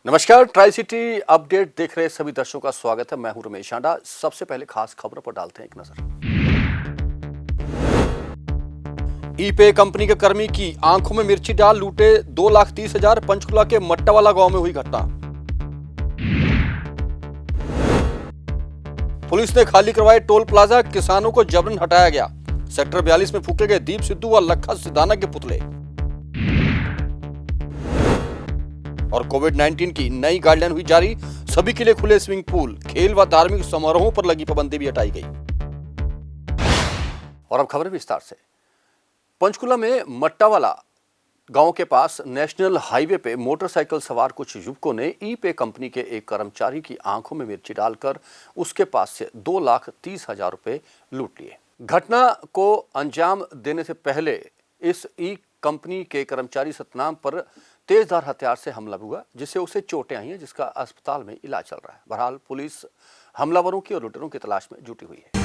नमस्कार, tri city update देख रहे सभी दर्शकों का स्वागत है। मैं हूं रमेश आंडा। सबसे पहले खास खबरों पर डालते हैं एक नजर। ई-पे कंपनी के कर्मी की आंखों में मिर्ची डाल लूटे 2,30,000। पंचकुला के मट्टावाला गांव में हुई घटना। पुलिस ने खाली करवाए टोल प्लाजा, किसानों को जबरन हटाया गया। सेक्टर 42 में फूके गए दीप सिद्धू व लखा सिधाना के पुतले। और कोविड-19 की नई गाइडलाइन हुई जारी, सभी के लिए खुले स्विमिंग पूल, खेल व धार्मिक समारोहों पर लगी पाबंदी भी हटाई गई। और अब खबरें विस्तार से। पंचकुला में मट्टावाला गांव के पास नेशनल हाईवे पे मोटरसाइकिल सवार कुछ युवकों ने ई-पे कंपनी के एक कर्मचारी की आंखों में मिर्ची डालकर उसके पास से 2,30,000 रुपए लूट लिए। घटना को अंजाम देने से पहले इस ई कंपनी के कर्मचारी सतनाम पर तेजधार हथियार से हमला हुआ, जिससे उसे चोटें आई हैं, जिसका अस्पताल में इलाज चल रहा है। बहरहाल पुलिस हमलावरों की और लुटेरों की तलाश में जुटी हुई है।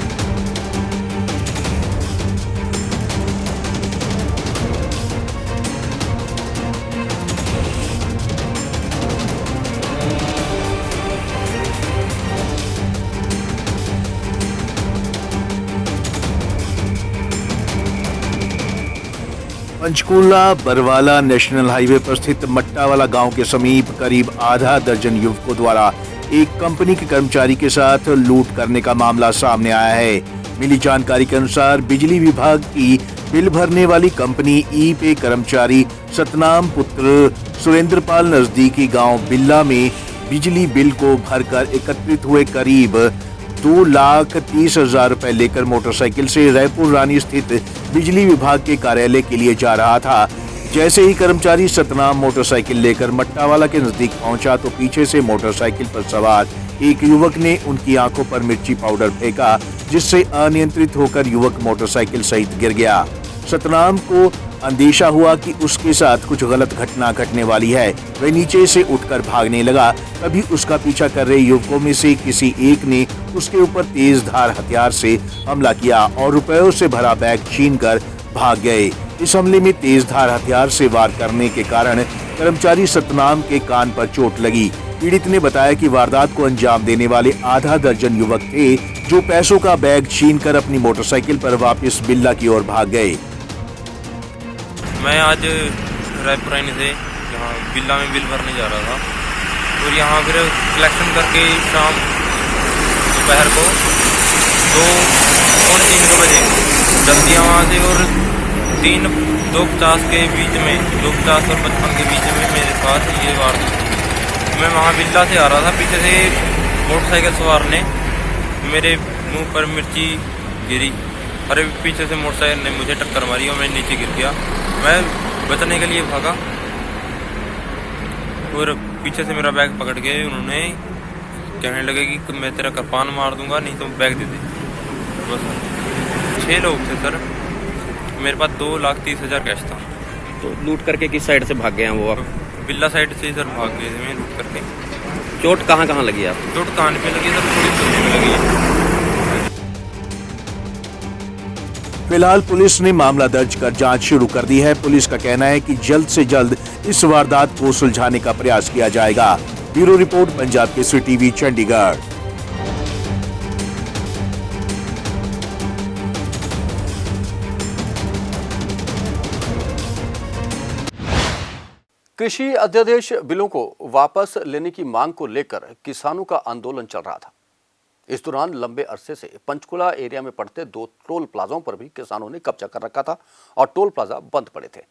पंचकुला बरवाला नेशनल हाईवे पर स्थित मट्टावाला गांव के समीप करीब आधा दर्जन युवकों द्वारा एक कंपनी के कर्मचारी के साथ लूट करने का मामला सामने आया है। मिली जानकारी के अनुसार बिजली विभाग की बिल भरने वाली कंपनी ई-पे कर्मचारी सतनाम पुत्र सुरेंद्रपाल नजदीकी गांव बिल्ला में बिजली बिल को भरकर एकत्रित हुए करीब 2,30,000 रुपए लेकर मोटरसाइकिल से रायपुर रानी स्थित बिजली विभाग के कार्यालय के लिए जा रहा था। जैसे ही कर्मचारी सतनाम मोटरसाइकिल लेकर मट्टावाला के नजदीक पहुंचा तो पीछे से मोटरसाइकिल पर सवार एक युवक ने उनकी आंखों पर मिर्ची पाउडर फेंका, जिससे अनियंत्रित होकर युवक मोटरसाइकिल सहित गिर गया। सतनाम को अंदेशा हुआ कि उसके साथ कुछ गलत घटना घटने वाली है। वह नीचे से उठकर भागने लगा। तभी उसका पीछा कर रहे युवकों में से किसी एक ने उसके ऊपर तेज धार हथियार से हमला किया और रुपयों से भरा बैग छीनकर भाग गए। इस हमले में तेज धार हथियार से वार करने के कारण कर्मचारी सतनाम के कान पर चोट लगी। पीड़ित ने बताया कि वारदात को अंजाम देने वाले आधा दर्जन युवक थे, जो पैसों का बैग छीनकर अपनी मोटरसाइकिल पर वापस बिल्ला की ओर भाग गए। मैं आज रायपुर से यहाँ बिल्ला में बिल भरने जा रहा था और यहाँ फिर कलेक्शन करके शाम दोपहर को 2-3 बजे जब दिया वहाँ से और 2:50 के बीच में 2:50 और 55 के बीच में मेरे पास ये वारदात। मैं वहाँ बिल्ला से आ रहा था, पीछे से मोटरसाइकिल सवार ने मेरे मुंह पर मिर्ची गिरी। अरे पीछे से मोटरसाइकिल ने मुझे टक्कर मारी और मैं नीचे गिर गया। मैं बचने के लिए भागा और पीछे से मेरा बैग पकड़ के उन्होंने कहने लगे कि मैं तेरा कृपान मार दूंगा, नहीं तो बैग दे दे। बस 6 लोग थे सर, मेरे पास 2,30,000 कैश था। तो लूट करके किस साइड से भाग गए हैं वो आप? बिल्ला साइड से सर भाग गए थे मैं लूट करके। चोट कहाँ कहाँ लगी आप? चोट कान पे लगी सर, थोड़ी सूजन में लगी है। फिलहाल पुलिस ने मामला दर्ज कर जांच शुरू कर दी है। पुलिस का कहना है कि जल्द से जल्द इस वारदात को सुलझाने का प्रयास किया जाएगा। Bureau report, Punjab Kesari TV, Chandigarh. कृषि अध्यादेश बिलों को वापस लेने की मांग को लेकर किसानों का आंदोलन चल रहा था। इस दौरान लंबे अरसे से पंचकुला एरिया में पड़ते 2 टोल प्लाजाओं पर भी किसानों ने कब्जा कर रखा था और टोल प्लाजा बंद पड़े थे।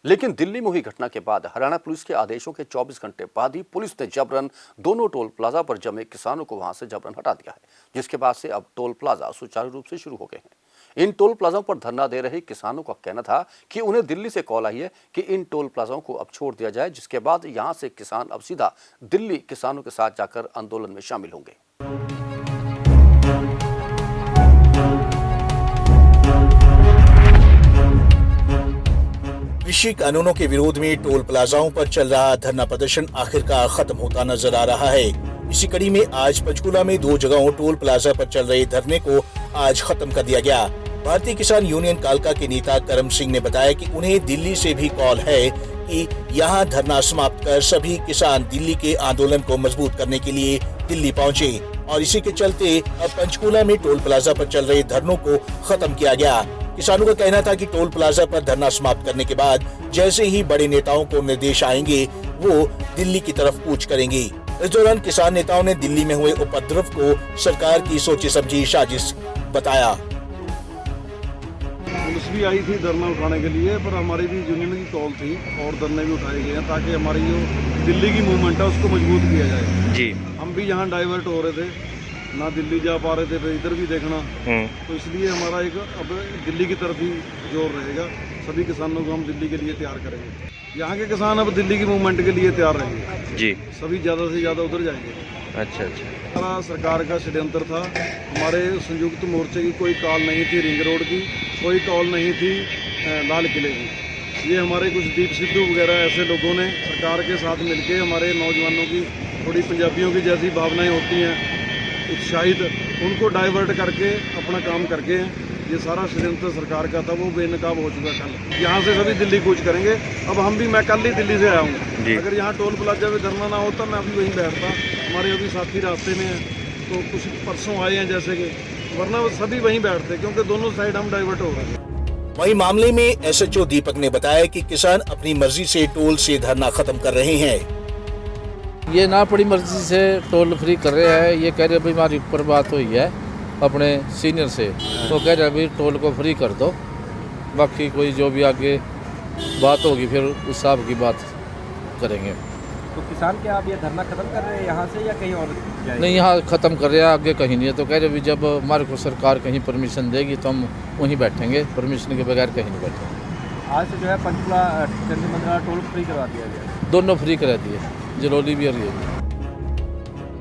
लेकिन दिल्ली में हुई घटना के बाद हरियाणा पुलिस के आदेशों के 24 घंटे बाद ही पुलिस ने जबरन दोनों टोल प्लाजा पर जमे किसानों को वहां से जबरन हटा दिया है, जिसके बाद से अब टोल प्लाजा सुचारू रूप से शुरू हो गए हैं। इन टोल प्लाजाओं पर धरना दे रहे किसानों का कहना था कि उन्हें दिल्ली से कॉल आई है कि इन टोल प्लाजाओं को अब छोड़ दिया जाए, जिसके बाद यहां से किसान अब सीधा दिल्ली किसानों के साथ जाकर आंदोलन में शामिल होंगे। कृषि कानूनों के विरोध में टोल प्लाजाओं पर चल रहा धरना प्रदर्शन आखिरकार खत्म होता नजर आ रहा है। इसी कड़ी में आज पंचकुला में 2 जगहों टोल प्लाजा पर चल रहे धरने को आज खत्म कर दिया गया। भारतीय किसान यूनियन कालका के नेता करम सिंह ने बताया कि उन्हें दिल्ली से भी कॉल है कि यहाँ धरना समाप्त कर सभी किसान दिल्ली के आंदोलन को मजबूत करने के लिए दिल्ली पहुँचे और इसी के चलते अब पंचकूला में टोल प्लाजा पर चल रहे धरनों को खत्म किया गया। किसानों का कहना था कि टोल प्लाजा पर धरना समाप्त करने के बाद जैसे ही बड़े नेताओं को निर्देश आएंगे वो दिल्ली की तरफ कूच करेंगे। इस दौरान किसान नेताओं ने दिल्ली में हुए उपद्रव को सरकार की सोची समझी साजिश बताया। पुलिस भी आई थी धरना उठाने के लिए, पर हमारी भी यूनियन की कॉल थी और धरने भी उठाए गए हैं ताकि हमारी जो दिल्ली की मूवमेंट है उसको मजबूत किया जाए। जी। हम भी यहाँ डाइवर्ट हो रहे थे, ना दिल्ली जा पा रहे थे, फिर इधर भी देखना, तो इसलिए हमारा एक अब दिल्ली की तरफ ही जोर रहेगा। सभी किसानों को हम दिल्ली के लिए तैयार करेंगे। यहाँ के किसान अब दिल्ली की मूवमेंट के लिए तैयार रहेंगे जी। सभी ज़्यादा से ज़्यादा उधर जाएंगे। अच्छा अच्छा। हमारा सरकार का षड्यंत्र था। हमारे संयुक्त मोर्चे की कोई कॉल नहीं थी रिंग रोड की, कोई कॉल नहीं थी लाल किले की। ये हमारे कुछ दीप सिद्धू वगैरह ऐसे लोगों ने सरकार के साथ मिलके हमारे नौजवानों की थोड़ी पंजाबियों की जैसी भावनाएं होती हैं उत्साहित, उनको डाइवर्ट करके अपना काम करके ये सारा षड्यंत्र सरकार का था वो बेनकाब हो चुका। कल यहाँ से सभी दिल्ली कूच करेंगे। अब हम भी, मैं कल ही दिल्ली से आया हूँ। अगर यहाँ टोल प्लाजा में धरना ना होता मैं अभी वहीं बैठता। हमारे अभी साथी रास्ते में हैं, तो कुछ परसों आए हैं जैसे कि, वरना वो सभी वहीं बैठते क्योंकि दोनों साइड हम डाइवर्ट हो रहे हैं। वहीं मामले में SHO दीपक ने बताया कि किसान अपनी मर्जी से टोल से धरना खत्म कर रहे हैं। ये ना अपनी मर्जी से टोल फ्री कर रहे हैं। ये कह रहे भाई हमारी ऊपर बात हुई है अपने सीनियर से, तो कह रहे भाई टोल को फ्री कर दो, बाकी कोई जो भी आगे बात होगी फिर उस हिसाब की बात करेंगे। तो किसान क्या आप ये धरना खत्म कर रहे हैं यहाँ से या कहीं और जाएंगे? नहीं, यहाँ ख़त्म कर रहे हैं, आगे कहीं नहीं है। तो कह रहे भी जब हमारे को सरकार कहीं परमिशन देगी तो हम वहीं बैठेंगे, परमिशन के बगैर कहीं नहीं बैठेंगे। आज से जो है पंचकुला चंडी मंदिर टोल फ्री करवा दिया गया, दोनों फ्री करा दिए, जलोली भी और ये भी।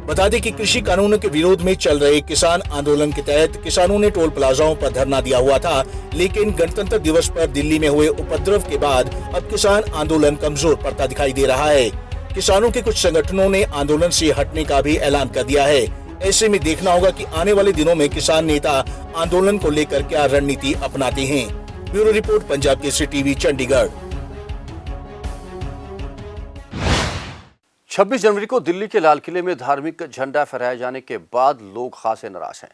बता दें कि कृषि कानूनों के विरोध में चल रहे किसान आंदोलन के तहत किसानों ने टोल प्लाजाओं पर धरना दिया हुआ था, लेकिन गणतंत्र दिवस पर दिल्ली में हुए उपद्रव के बाद अब किसान आंदोलन कमजोर पड़ता दिखाई दे रहा है। किसानों के कुछ संगठनों ने आंदोलन से हटने का भी ऐलान कर दिया है। ऐसे में देखना होगा कि आने वाले दिनों में किसान नेता आंदोलन को लेकर क्या रणनीति अपनाते हैं। Bureau report, Punjab Kesari TV, Chandigarh. 26 जनवरी को दिल्ली के लाल किले में धार्मिक झंडा फहराए जाने के बाद लोग खासे नाराज हैं।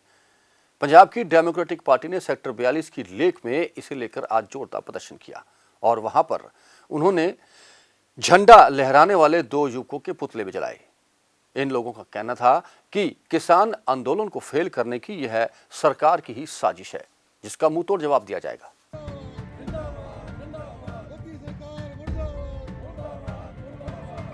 पंजाब की डेमोक्रेटिक पार्टी ने सेक्टर 42 की लेक में इसे लेकर आज जोरदार प्रदर्शन किया और वहां पर उन्होंने झंडा लहराने वाले 2 युवकों के पुतले भी जलाए। इन लोगों का कहना था कि किसान आंदोलन को फेल करने की यह सरकार की ही साजिश है, जिसका मुंहतोड़ जवाब दिया जाएगा।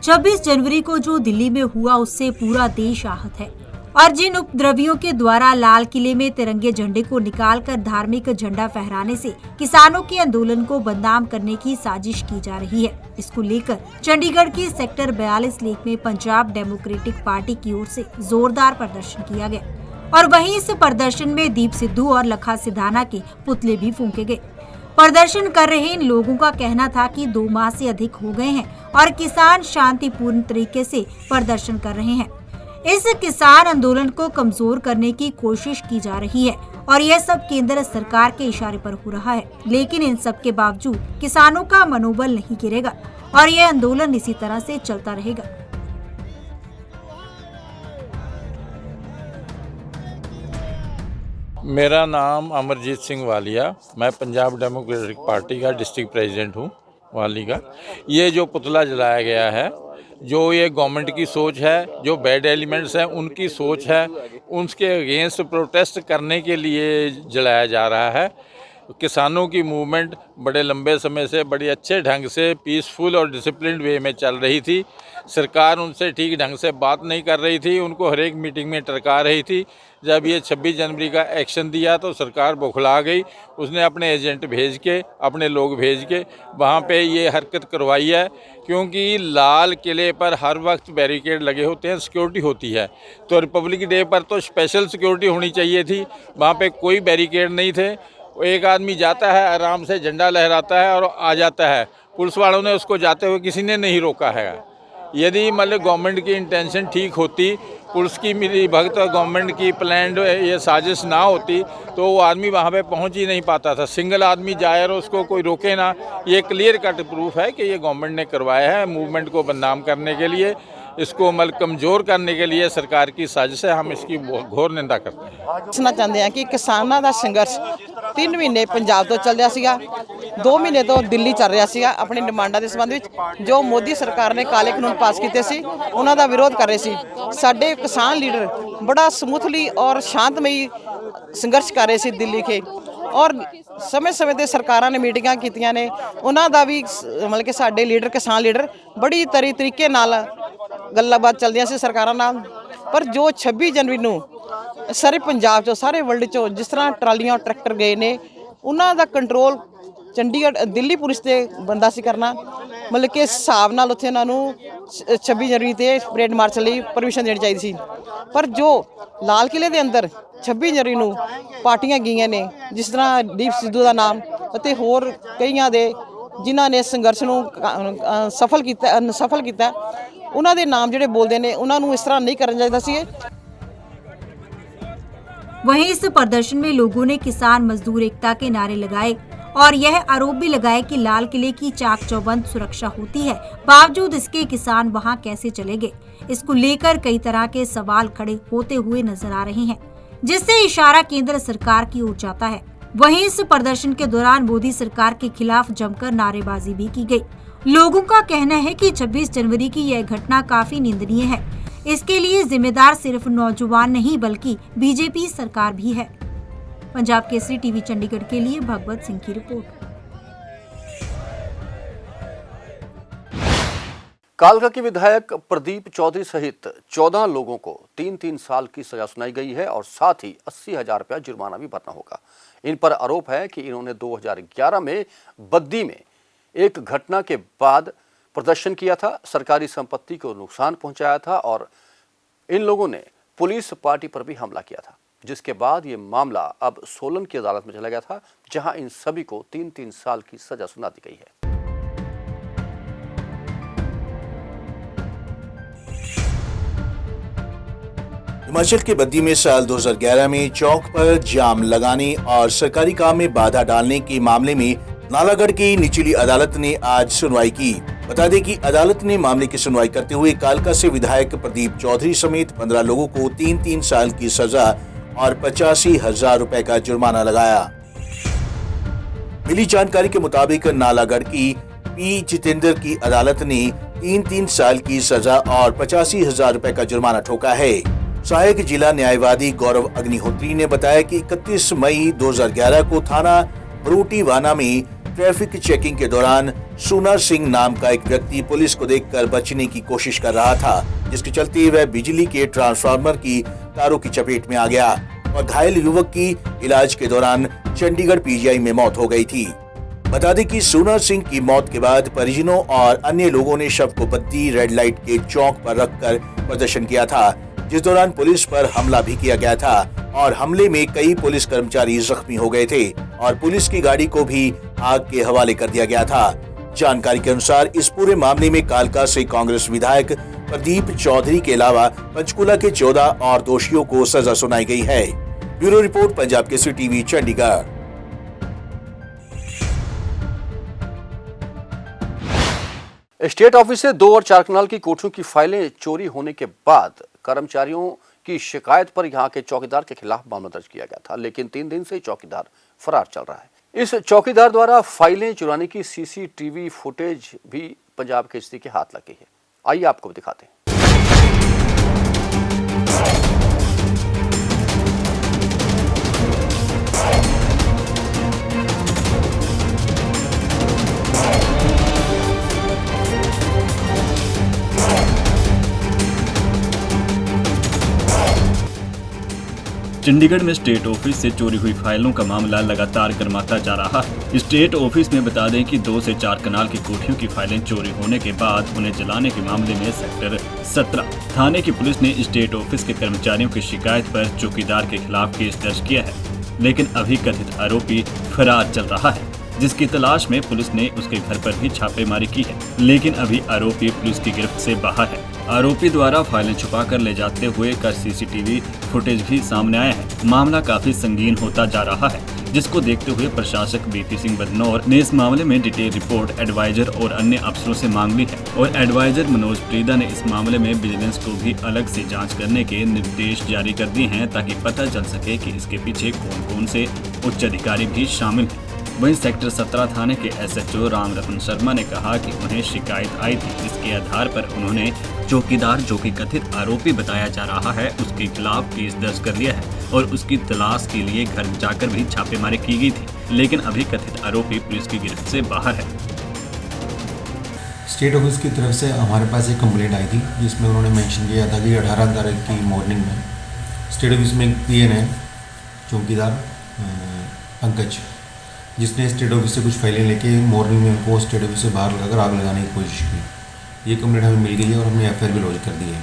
26 जनवरी को जो दिल्ली में हुआ उससे पूरा देश आहत है और जिन उपद्रवियों के द्वारा लाल किले में तिरंगे झंडे को निकालकर धार्मिक झंडा फहराने से किसानों के आंदोलन को बदनाम करने की साजिश की जा रही है, इसको लेकर चंडीगढ़ की सेक्टर 42 लेक में पंजाब डेमोक्रेटिक पार्टी की ओर से जोरदार प्रदर्शन किया गया और वहीं इस प्रदर्शन में दीप सिद्धू और लखा सिधाना के पुतले भी फूंके गए। प्रदर्शन कर रहे इन लोगों का कहना था कि 2 माह से अधिक हो गए हैं और किसान शांतिपूर्ण तरीके से प्रदर्शन कर रहे हैं। इस किसान आंदोलन को कमजोर करने की कोशिश की जा रही है और यह सब केंद्र सरकार के इशारे पर हो रहा है, लेकिन इन सब के बावजूद किसानों का मनोबल नहीं गिरेगा और यह आंदोलन इसी तरह से चलता रहेगा। मेरा नाम अमरजीत सिंह वालिया, मैं पंजाब डेमोक्रेटिक पार्टी का डिस्ट्रिक्ट प्रेसिडेंट हूँ वाली का। ये जो पुतला जलाया गया है, जो ये गवर्नमेंट की सोच है, जो बैड एलिमेंट्स हैं उनकी सोच है, उनके अगेंस्ट प्रोटेस्ट करने के लिए जलाया जा रहा है। किसानों की मूवमेंट बड़े लंबे समय से बड़ी अच्छे ढंग से पीसफुल और डिसिप्लिन्ड वे में चल रही थी। सरकार उनसे ठीक ढंग से बात नहीं कर रही थी, उनको हर एक मीटिंग में टरका रही थी। जब ये 26 जनवरी का एक्शन दिया तो सरकार बौखला गई। उसने अपने एजेंट भेज के, अपने लोग भेज के वहाँ पे ये हरकत करवाई है, क्योंकि लाल किले पर हर वक्त बैरिकेड लगे होते हैं, सिक्योरिटी होती है। तो रिपब्लिक डे पर तो स्पेशल सिक्योरिटी होनी चाहिए थी, वहाँ पे कोई बैरिकेड नहीं थे। एक आदमी जाता है, आराम से झंडा लहराता है और आ जाता है। पुलिस वालों ने उसको जाते हुए किसी ने नहीं रोका है। यदि मतलब गवर्नमेंट की इंटेंशन ठीक होती, पुलिस की मिली भगत गवर्नमेंट की प्लान ये साजिश ना होती तो वो आदमी वहाँ पे पहुँच ही नहीं पाता था। सिंगल आदमी जाए और उसको कोई रोके ना, ये क्लियर कट प्रूफ है कि ये गवर्नमेंट ने करवाया है मूवमेंट को बदनाम करने के लिए, इसको मतलब कमज़ोर करने के लिए सरकार की साजिश है। हम इसकी घोर निंदा करते हैं। ਦੱਸਣਾ ਚਾਹੁੰਦੇ ਹਾਂ ਕਿ ਕਿਸਾਨਾਂ ਦਾ ਸੰਘਰਸ਼ 3 ਮਹੀਨੇ ਪੰਜਾਬ ਤੋਂ ਚੱਲ ਰਿਹਾ ਸੀਗਾ, 2 ਮਹੀਨੇ ਤੋਂ ਦਿੱਲੀ ਚੱਲ ਰਿਹਾ ਸੀਗਾ। ਆਪਣੀ ਡਿਮਾਂਡਾਂ ਦੇ ਸੰਬੰਧ ਵਿੱਚ ਜੋ ਮੋਦੀ ਸਰਕਾਰ ਨੇ ਕਾਲੇ ਕਾਨੂੰਨ ਪਾਸ ਕੀਤੇ ਸੀ ਉਹਨਾਂ ਦਾ ਵਿਰੋਧ ਕਰ ਰਹੇ ਸੀ। ਸਾਡੇ ਕਿਸਾਨ ਲੀਡਰ ਬੜਾ ਸਮੂਥਲੀ ਔਰ ਸ਼ਾਂਤਮਈ ਸੰਘਰਸ਼ ਕਰ ਰਹੇ ਸੀ ਦਿੱਲੀ ਕੇ, ਔਰ ਸਮੇਂ-ਸਮੇਂ ਤੇ ਸਰਕਾਰਾਂ ਨੇ ਮੀਟਿੰਗਾਂ ਕੀਤੀਆਂ ਨੇ। ਉਹਨਾਂ ਦਾ ਵੀ ਮਤਲਬ ਕਿ ਸਾਡੇ ਲੀਡਰ ਕਿਸਾਨ ਲੀਡਰ ਬੜੀ ਤਰੀਕੇ ਨਾਲ ਗੱਲਬਾਤ ਚੱਲਦੀਆਂ ਸੀ ਸਰਕਾਰਾਂ ਨਾਲ। ਪਰ ਜੋ 26 ਜਨਵਰੀ ਨੂੰ ਸਾਰੇ ਪੰਜਾਬ 'ਚੋਂ ਸਾਰੇ ਵਰਲਡ 'ਚੋਂ ਜਿਸ ਤਰ੍ਹਾਂ ਟਰਾਲੀਆਂ ਟਰੈਕਟਰ ਗਏ ਨੇ, ਉਹਨਾਂ ਦਾ ਕੰਟਰੋਲ ਚੰਡੀਗੜ੍ਹ ਦਿੱਲੀ ਪੁਲਿਸ ਤੇ ਬੰਦਾ ਸੀ ਕਰਨਾ। ਮਤਲਬ ਕਿ ਇਸ ਹਿਸਾਬ ਨਾਲ ਉੱਥੇ ਉਹਨਾਂ ਨੂੰ 26 ਜਨਵਰੀ ਤੇ ਪਰੇਡ ਮਾਰਚ ਲਈ ਪਰਮਿਸ਼ਨ ਦੇਣੀ ਚਾਹੀਦੀ ਸੀ। ਪਰ ਜੋ ਲਾਲ ਕਿਲੇ ਦੇ ਅੰਦਰ 26 ਜਨਵਰੀ ਨੂੰ ਪਾਰਟੀਆਂ ਗਈਆਂ ਨੇ, ਜਿਸ ਤਰ੍ਹਾਂ ਦੀਪ ਸਿੱਧੂ ਦਾ ਨਾਮ ਅਤੇ ਹੋਰ ਕਈਆਂ ਦੇ ਜਿਨ੍ਹਾਂ ਨੇ ਸੰਘਰਸ਼ ਨੂੰ ਸਫਲ ਕੀਤਾ ਉਹਨਾਂ ਦੇ ਨਾਮ ਜਿਹੜੇ ਬੋਲਦੇ ਨੇ, ਉਹਨਾਂ ਨੂੰ ਇਸ ਤਰ੍ਹਾਂ ਨਹੀਂ ਕਰਨਾ ਚਾਹੀਦਾ ਸੀ। वहीं इस प्रदर्शन में लोगों ने किसान मजदूर एकता के नारे लगाए और यह आरोप भी लगाए कि लाल किले की चाक चौबंद सुरक्षा होती है, बावजूद इसके किसान वहां कैसे चले गए। इसको लेकर कई तरह के सवाल खड़े होते हुए नजर आ रहे हैं, जिससे इशारा केंद्र सरकार की ओर जाता है। वहीं इस प्रदर्शन के दौरान मोदी सरकार के खिलाफ जमकर नारेबाजी भी की गई। लोगों का कहना है कि 26 जनवरी की यह घटना काफी निंदनीय है। इसके लिए जिम्मेदार सिर्फ नौजवान नहीं बल्कि बीजेपी सरकार भी है। पंजाब केसरी टीवी चंडीगढ़ के लिए भगवत सिंह की रिपोर्ट। कालका के विधायक प्रदीप चौधरी सहित 14 लोगों को 3-3 साल की सजा सुनाई गई है और साथ ही 80,000 रुपया जुर्माना भी भरना होगा। इन पर आरोप है कि इन्होंने 2011 में बद्दी में एक घटना के बाद प्रदर्शन किया था, सरकारी संपत्ति को नुकसान पहुंचाया था और इन लोगों ने पुलिस पार्टी पर भी हमला किया था, जिसके बाद ये मामला अब सोलन की अदालत में चला गया था, जहां इन सभी को 3-3 साल की सजा सुना दी गई है। हिमाचल के बद्दी में साल 2011 में चौक पर जाम लगाने और सरकारी काम में बाधा डालने के मामले में नालागढ़ की निचली अदालत ने आज सुनवाई की। बता दें कि अदालत ने मामले की सुनवाई करते हुए कालका से विधायक प्रदीप चौधरी समेत 15 लोगों को 3-3 साल की सजा और 85,000 रुपए का जुर्माना लगाया। मिली जानकारी के मुताबिक नालागढ़ की पी जितेंद्र की अदालत ने 3-3 साल की सजा और 85,000 रुपए का जुर्माना ठोका है। सहायक जिला न्यायवादी गौरव अग्निहोत्री ने बताया कि 31 मई 2011 को थाना बरूटीवाना में ट्रैफिक चेकिंग के दौरान सुना सिंह नाम का एक व्यक्ति पुलिस को देखकर बचने की कोशिश कर रहा था, जिसके चलते वह बिजली के ट्रांसफार्मर की तारों की चपेट में आ गया और घायल युवक की इलाज के दौरान चंडीगढ़ पीजीआई में मौत हो गई थी। बता दें कि सुना सिंह की मौत के बाद परिजनों और अन्य लोगों ने शव को बद्दी रेड लाइट के चौक पर रखकर प्रदर्शन किया था, जिस दौरान पुलिस पर हमला भी किया गया था और हमले में कई पुलिस कर्मचारी जख्मी हो गए थे और पुलिस की गाड़ी को भी आग के हवाले कर दिया गया था। जानकारी के अनुसार इस पूरे मामले में कालका से कांग्रेस विधायक प्रदीप चौधरी के अलावा पंचकुला के 14 और दोषियों को सजा सुनाई गई है। Bureau report, Punjab Kesari TV, Chandigarh. State office से 2 और 4 कनाल की कोठियों की फाइलें चोरी होने के बाद कर्मचारियों की शिकायत पर यहां के चौकीदार के खिलाफ मामला दर्ज किया गया था, लेकिन 3 दिन से चौकीदार फरार चल रहा है। इस चौकीदार द्वारा फाइलें चुराने की सीसीटीवी फुटेज भी पंजाब केसरी के हाथ लग गई है। आइए आपको दिखाते हैं। चंडीगढ़ में स्टेट ऑफिस से चोरी हुई फाइलों का मामला लगातार गर्माता जा रहा है। स्टेट ऑफिस में बता दें कि 2 से 4 कनाल की कोठियों की फाइलें चोरी होने के बाद उन्हें जलाने के मामले में सेक्टर 17 थाने की पुलिस ने स्टेट ऑफिस के कर्मचारियों की शिकायत पर चौकीदार के खिलाफ केस दर्ज किया है, लेकिन अभी कथित आरोपी फरार चल रहा है। जिसकी तलाश में पुलिस ने उसके घर पर भी छापेमारी की है, लेकिन अभी आरोपी पुलिस की गिरफ्त से बाहर है। आरोपी द्वारा फाइलें छुपा कर ले जाते हुए का सीसीटीवी फुटेज भी सामने आया है। मामला काफी संगीन होता जा रहा है, जिसको देखते हुए प्रशासक बीपी सिंह बदनौर ने इस मामले में डिटेल रिपोर्ट एडवाइजर और अन्य अफसरों से मांग ली है और एडवाइजर मनोज प्रीदा ने इस मामले में विजिलेंस को भी अलग से जांच करने के निर्देश जारी कर दिए हैं, ताकि पता चल सके कि इसके पीछे कौन कौन से उच्च अधिकारी भी शामिल हैं। वहीं सेक्टर 17 थाने के एसएचओ राम रतन शर्मा ने कहा कि उन्हें शिकायत आई थी, जिसके आधार पर उन्होंने चौकीदार, जो कि कथित आरोपी बताया जा रहा है, उसके खिलाफ केस दर्ज कर लिया है और उसकी तलाश के लिए घर जाकर भी छापेमारी की गई थी, लेकिन अभी कथित आरोपी पुलिस की गिरफ्त से बाहर है। स्टेट ऑफिस की तरफ से हमारे पास एक कंप्लेंट आई थी, जिसमें उन्होंने मेंशन किया था कि 18 तारीख की मॉर्निंग में स्टेट ऑफिस में पीएन है चौकीदार पंकज, जिसने स्टेट ऑफिस से कुछ फाइलें लेके मॉर्निंग में उनको स्टेट ऑफिस से बाहर लगाकर आग लगाने की कोशिश की। ये कंप्लेंट हमें मिल गई है और हमने एफआईआर भी लॉन्च कर दी है।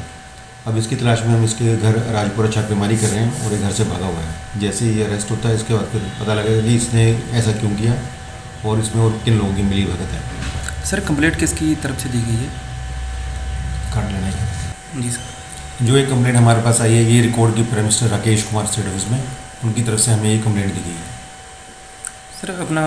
अब इसकी तलाश में हम इसके घर राजपुरा छापेमारी कर रहे हैं और ये घर से भागा हुआ है। जैसे ही अरेस्ट होता है, इसके बाद फिर पता लगेगा कि इसने ऐसा क्यों किया और इसमें और किन लोगों की मिली भगत है। सर कंप्लेंट किसकी तरफ से दी गई है? काट लेना है जी सर। जो एक कंप्लेंट हमारे पास आई है, ये रिकॉर्ड की prime minister Rakesh Kumar state office में, उनकी तरफ से हमें ये कंप्लेंट दी गई है। सर अपना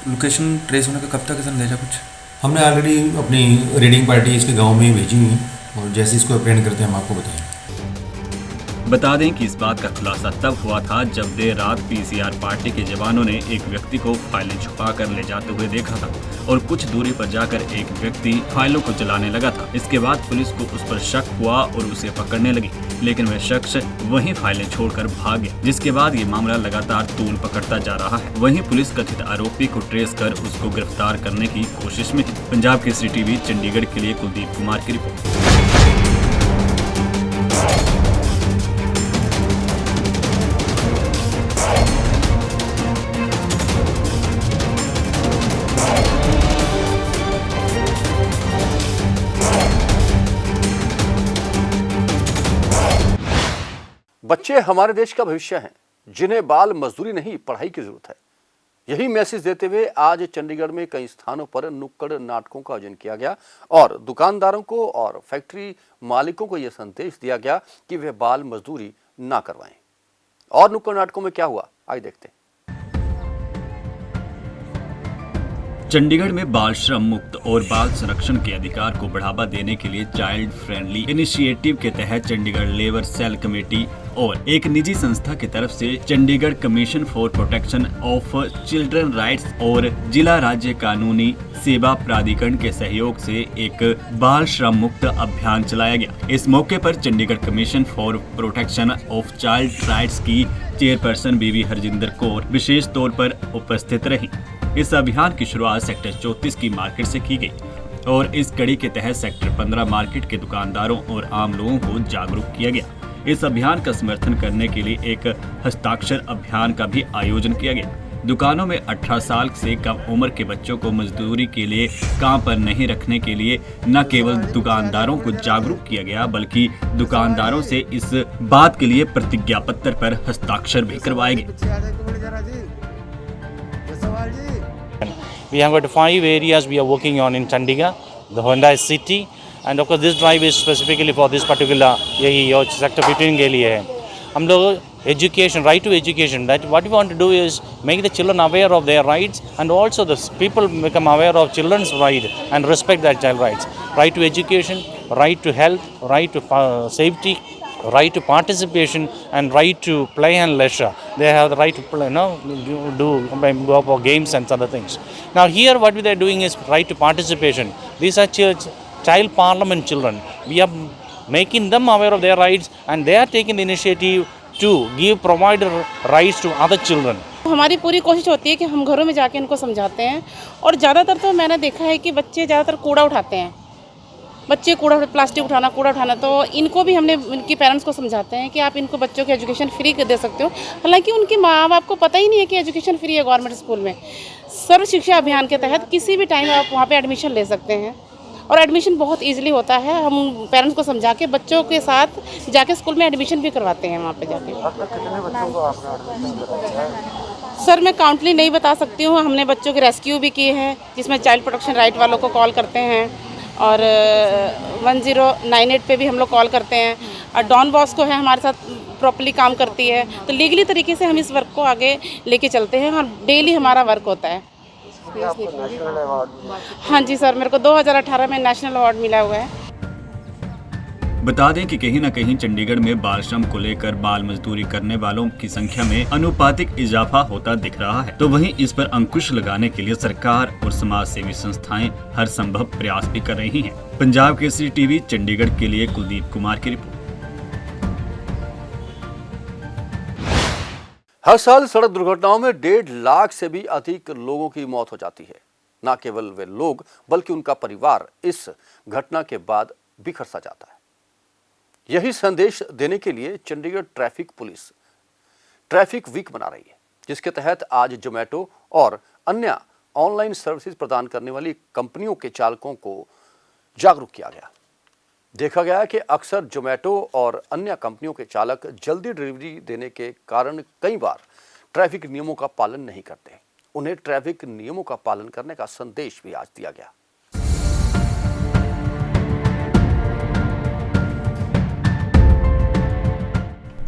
लोकेशन ट्रेस होने का कब तक अंदाजा कुछ? हमने ऑलरेडी अपनी रीडिंग पार्टी इसके गांव में भेजी हुई है और जैसे इसको अप्रेंड करते हैं हम आपको बताएंगे। बता दें कि इस बात का खुलासा तब हुआ था जब देर रात पीसीआर पार्टी के जवानों ने एक व्यक्ति को फाइलें छुपा कर ले जाते हुए देखा था और कुछ दूरी पर जाकर एक व्यक्ति फाइलों को जलाने लगा था। इसके बाद पुलिस को उस पर शक हुआ और उसे पकड़ने लगी, लेकिन वह शख्स वहीं फाइलें छोड़कर भाग गया, जिसके बाद ये मामला लगातार तूल पकड़ता जा रहा है। वहीं पुलिस कथित आरोपी को ट्रेस कर उसको गिरफ्तार करने की कोशिश में है। पंजाब केसरी टीवी चंडीगढ़ के लिए कुलदीप कुमार की रिपोर्ट। बच्चे हमारे देश का भविष्य हैं, जिन्हें बाल मजदूरी नहीं पढ़ाई की जरूरत है। यही मैसेज देते हुए आज चंडीगढ़ में कई स्थानों पर नुक्कड़ नाटकों का आयोजन किया गया और दुकानदारों को और फैक्ट्री मालिकों को यह संदेश दिया गया कि वे बाल मजदूरी ना करवाएं। और नुक्कड़ नाटकों में क्या हुआ, आइए देखते हैं। चंडीगढ़ में बाल श्रम मुक्त और बाल संरक्षण के अधिकार को बढ़ावा देने के लिए चाइल्ड फ्रेंडली इनिशिएटिव के तहत चंडीगढ़ लेबर सेल कमेटी और एक निजी संस्था की तरफ से Chandigarh commission for protection of children rights और जिला राज्य कानूनी सेवा प्राधिकरण के सहयोग से एक बाल श्रम मुक्त अभियान चलाया गया। इस मौके पर Chandigarh commission for protection of child rights की चेयरपर्सन बीवी हरजिंदर कौर विशेष तौर पर उपस्थित रही। इस अभियान की शुरुआत सेक्टर 34 की मार्केट से की गई और इस कड़ी के तहत सेक्टर 15 मार्केट के दुकानदारों और आम लोगों को जागरूक किया गया। इस अभियान का समर्थन करने के लिए एक हस्ताक्षर अभियान का भी आयोजन किया गया। दुकानों में 18 साल से कम उम्र के बच्चों को मजदूरी के लिए काम पर नहीं रखने के लिए न केवल दुकानदारों को जागरूक किया गया, बल्कि दुकानदारों से इस बात के लिए प्रतिज्ञा पत्र पर हस्ताक्षर भी करवाए गए। We have got 5 areas we are working on in Chandigarh, the Honda city, and of course this drive is specifically for this particular यही sector 15 के लिए है। हम लोग education, right to education, that what we want to do is make the children aware of their rights and also the people become aware of children's right and respect their child rights. Right to education, right to health, right to safety, right to participation and right to play and leisure. They have the right to play, go for games and other things. Now here what they are doing is right to participation. These are child parliament children. We are making them aware of their rights and they are taking the initiative to provide rights to other children. हमारी पूरी कोशिश होती है कि हम घरों में जाके इनको समझाते हैं और ज़्यादातर तो मैंने देखा है कि बच्चे ज़्यादातर कूड़ा उठाते हैं। बच्चे प्लास्टिक उठाना, कूड़ा उठाना, तो इनको भी हमने इनके पेरेंट्स को समझाते हैं कि आप इनको बच्चों की एजुकेशन फ्री दे सकते हो। हालांकि उनके माँ बाप को पता ही नहीं है कि एजुकेशन फ्री है गवर्नमेंट स्कूल में। सर्व शिक्षा अभियान के तहत किसी भी टाइम आप वहाँ पे एडमिशन ले सकते हैं और एडमिशन बहुत इजीली होता है। हम पेरेंट्स को समझा के बच्चों के साथ जाके स्कूल में एडमिशन भी करवाते हैं वहाँ पे जाके। सर मैं काउंटली नहीं बता सकती हूँ। हमने बच्चों के रेस्क्यू भी किए हैं, जिसमें चाइल्ड प्रोटेक्शन राइट वालों को कॉल करते हैं और 1098 पे भी हम लोग कॉल करते हैं। और डॉन बॉस्को है हमारे साथ, प्रॉपर्ली काम करती है। तो लीगली तरीके से हम इस वर्क को आगे लेके चलते हैं और डेली हमारा वर्क होता है। हाँ जी सर, मेरे को 2018 में नेशनल अवार्ड मिला हुआ है। बता दें कि कहीं न कहीं चंडीगढ़ में बाल श्रम को लेकर बाल मजदूरी करने वालों की संख्या में अनुपातिक इजाफा होता दिख रहा है, तो वहीं इस पर अंकुश लगाने के लिए सरकार और समाज सेवी संस्थाएं हर संभव प्रयास भी कर रही हैं। पंजाब केसरी टीवी चंडीगढ़ के लिए कुलदीप कुमार की रिपोर्ट। हर साल सड़क दुर्घटनाओं में 1.5 लाख से भी अधिक लोगों की मौत हो जाती है। न केवल वे लोग बल्कि उनका परिवार इस घटना के बाद बिखर सा जाता है। यही संदेश देने के लिए Chandigarh traffic police traffic week मना रही है, जिसके तहत आज जोमैटो और अन्य ऑनलाइन सर्विसेज प्रदान करने वाली कंपनियों के चालकों को जागरूक किया गया। देखा गया है कि अक्सर जोमैटो और अन्य कंपनियों के चालक जल्दी डिलीवरी देने के कारण कई बार ट्रैफिक नियमों का पालन नहीं करते। उन्हें ट्रैफिक नियमों का पालन करने का संदेश भी आज दिया गया।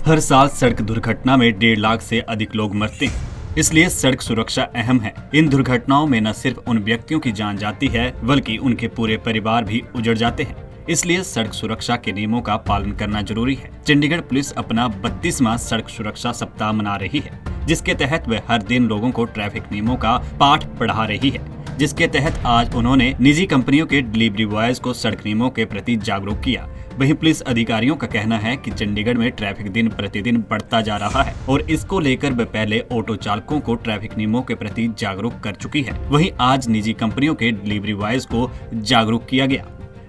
हर साल सड़क दुर्घटना में 1.5 लाख से अधिक लोग मरते हैं, इसलिए सड़क सुरक्षा अहम है। इन दुर्घटनाओं में न सिर्फ उन व्यक्तियों की जान जाती है, बल्कि उनके पूरे परिवार भी उजड़ जाते हैं। इसलिए सड़क सुरक्षा के नियमों का पालन करना जरूरी है। चंडीगढ़ पुलिस अपना 32वां सड़क सुरक्षा सप्ताह मना रही है, जिसके तहत वह हर दिन लोगों को ट्रैफिक नियमों का पाठ पढ़ा रही है। जिसके तहत आज उन्होंने निजी कंपनियों के डिलीवरी बॉयज को सड़क नियमों के प्रति जागरूक किया। वहीं पुलिस अधिकारियों का कहना है कि चंडीगढ़ में ट्रैफिक दिन प्रतिदिन बढ़ता जा रहा है और इसको लेकर वह पहले ऑटो चालकों को ट्रैफिक नियमों के प्रति जागरूक कर चुकी है। वहीं आज निजी कंपनियों के डिलीवरी बॉयज को जागरूक किया गया।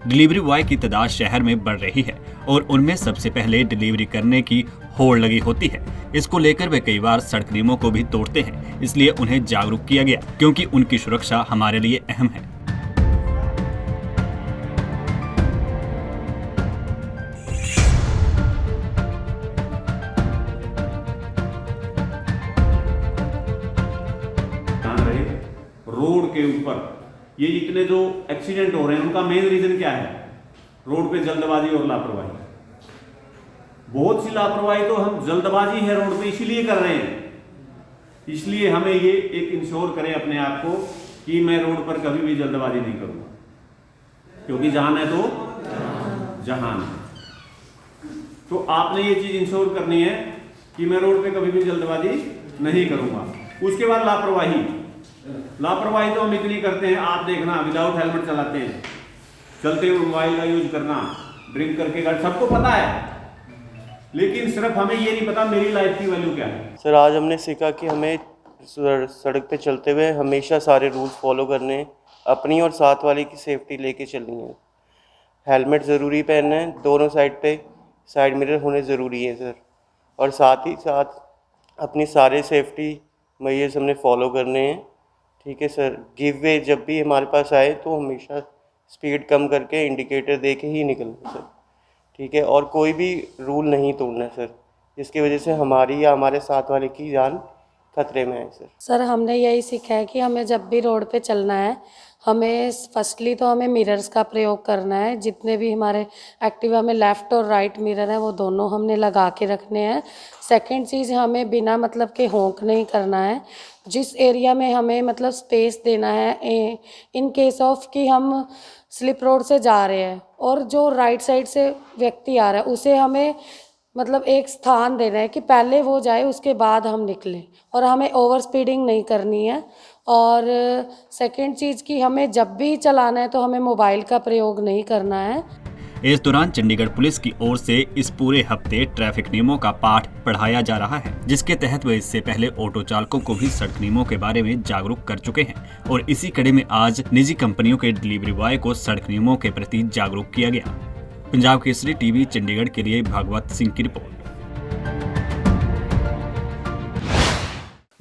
डिलीवरी बॉय की तादाद शहर में बढ़ रही है और उनमें सबसे पहले डिलीवरी करने की होड़ लगी होती है। इसको लेकर वे कई बार सड़क नियमों को भी तोड़ते हैं, इसलिए उन्हें जागरूक किया गया, क्योंकि उनकी सुरक्षा हमारे लिए अहम है। रोड के ऊपर ये इतने जो एक्सीडेंट हो रहे हैं उनका मेन रीजन क्या है? रोड पे जल्दबाजी और लापरवाही। बहुत सी लापरवाही तो हम जल्दबाजी है रोड पे इसीलिए कर रहे हैं। इसलिए हमें ये एक इंश्योर करें अपने आप को कि मैं रोड पर कभी भी जल्दबाजी नहीं करूंगा, क्योंकि जहान है तो जहान है। तो आपने ये चीज इंश्योर करनी है कि मैं रोड पे कभी भी जल्दबाजी नहीं करूंगा। उसके बाद लापरवाही तो हम इतनी करते हैं, आप देखना, विदाउट हेलमेट चलाते हैं, चलते हुए मोबाइल का यूज करना, ड्रिंक करके गाड़ी, सबको पता है, लेकिन सिर्फ हमें ये नहीं पता मेरी लाइफ की वैल्यू क्या है। सर आज हमने सीखा कि हमें सड़क पे चलते हुए हमेशा सारे रूल्स फॉलो करने हैं, अपनी और साथ वाले की सेफ्टी लेके चलनी है। हेलमेट ज़रूरी पहनना है, दोनों साइड पे साइड मिरर होने ज़रूरी है सर, और साथ ही साथ अपनी सारे सेफ्टी मेजर्स हमने फॉलो करने हैं। ठीक है सर। गिव वे जब भी हमारे पास आए तो हमेशा स्पीड कम करके इंडिकेटर दे के ही निकलना सर। ठीक है, और कोई भी रूल नहीं तोड़ना सर, जिसकी वजह से हमारी या हमारे साथ वाले की जान खतरे में है सर। हमने यही सीखा है कि हमें जब भी रोड पे चलना है, हमें फर्स्टली तो हमें मिरर्स का प्रयोग करना है। जितने भी हमारे एक्टिवा में लेफ़्ट और राइट मिरर है वो दोनों हमने लगा के रखने हैं। सेकंड चीज़, हमें बिना मतलब के होंक नहीं करना है। जिस एरिया में हमें मतलब स्पेस देना है, इन केस ऑफ कि हम स्लिप रोड से जा रहे हैं और जो राइट साइड से व्यक्ति आ रहा है उसे हमें मतलब एक स्थान देना है कि पहले वो जाए उसके बाद हम निकलें, और हमें ओवर स्पीडिंग नहीं करनी है। और सेकंड चीज़ कि हमें जब भी चलाना है तो हमें मोबाइल का प्रयोग नहीं करना है। इस दौरान चंडीगढ़ पुलिस की ओर से इस पूरे हफ्ते ट्रैफिक नियमों का पाठ पढ़ाया जा रहा है, जिसके तहत वे इससे पहले ऑटो चालकों को भी सड़क नियमों के बारे में जागरूक कर चुके हैं। और इसी कड़ी में आज निजी कंपनियों के डिलीवरी बॉय को सड़क नियमों के प्रति जागरूक किया गया। पंजाब केसरी टीवी चंडीगढ़ के लिए भागवत सिंह की रिपोर्ट।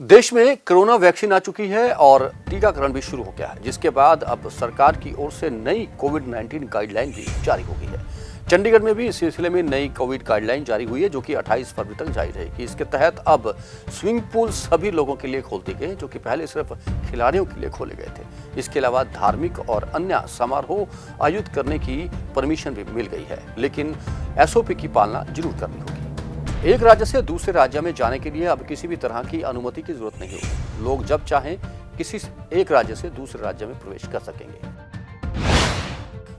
देश में कोरोना वैक्सीन आ चुकी है और टीकाकरण भी शुरू हो गया है, जिसके बाद अब सरकार की ओर से नई कोविड-19 गाइडलाइन भी जारी हो गई है। चंडीगढ़ में भी इस सिलसिले में नई कोविड गाइडलाइन जारी हुई है, जो कि 28 फरवरी तक जारी रहेगी। इसके तहत अब स्विमिंग पूल सभी लोगों के लिए खोल दिए गए, जो कि पहले सिर्फ खिलाड़ियों के लिए खोले गए थे। इसके अलावा धार्मिक और अन्य समारोह आयोजित करने की परमिशन भी मिल गई है, लेकिन SOP की पालना जरूर करनी होगी। एक राज्य से दूसरे राज्य में जाने के लिए अब किसी भी तरह की अनुमति की जरूरत नहीं होगी। लोग जब चाहें किसी एक राज्य से दूसरे राज्य में प्रवेश कर सकेंगे।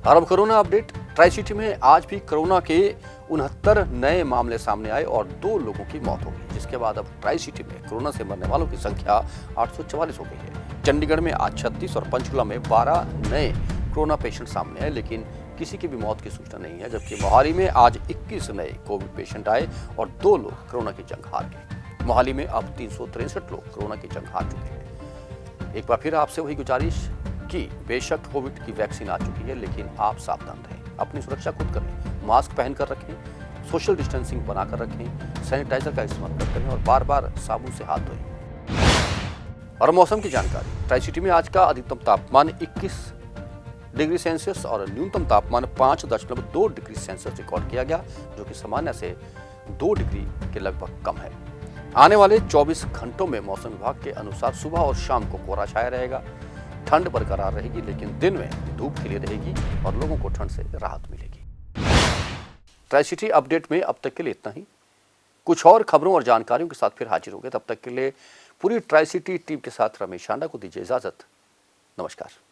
और अब कोरोना अपडेट। ट्राई सिटी में आज भी कोरोना के 69 नए मामले सामने आए और 2 लोगों की मौत हो गई, जिसके बाद अब ट्राई सिटी में कोरोना से मरने वालों की संख्या 844 हो गई है। चंडीगढ़ में आज 36 और पंचकुला में 12 नए कोरोना पेशेंट सामने आए, लेकिन किसी की भी मौत की सूचना नहीं है। जबकि मोहाली में आज 21 नए कोविड पेशेंट आए और 2 लोग कोरोना की जंग हार गए। मोहाली में अब 363 लोग कोरोना की जंग हार चुके हैं। एक बार फिर आपसे वही गुजारिश कि बेशक कोविड की वैक्सीन आ चुकी है, लेकिन आप सावधान रहें, अपनी सुरक्षा खुद करें, मास्क पहनकर रखें, सोशल डिस्टेंसिंग बनाकर रखें, सैनिटाइजर का इस्तेमाल करते रहें और बार-बार साबुन से हाथ धोएं। और मौसम की जानकारी। ट्राई सिटी में आज का अधिकतम तापमान 21 डिग्री सेल्सियस और न्यूनतम तापमान 5.2 डिग्री सेल्सियस रिकॉर्ड किया गया, जो कि सामान्य से 2 डिग्री के लगभग कम है। आने वाले 24 घंटों में मौसम विभाग के अनुसार सुबह और शाम को कोहरा छाया रहेगा, ठंड बरकरार रहेगी, लेकिन दिन में धूप खिली रहेगी और लोगों को ठंड से राहत मिलेगी। ट्राई सिटी अपडेट में अब तक के लिए इतना ही। कुछ और खबरों और जानकारियों के साथ फिर हाजिर होंगे। तब तक के लिए पूरी ट्राई सिटी टीम के साथ रमेश शांडा को दीजिए इजाजत। नमस्कार।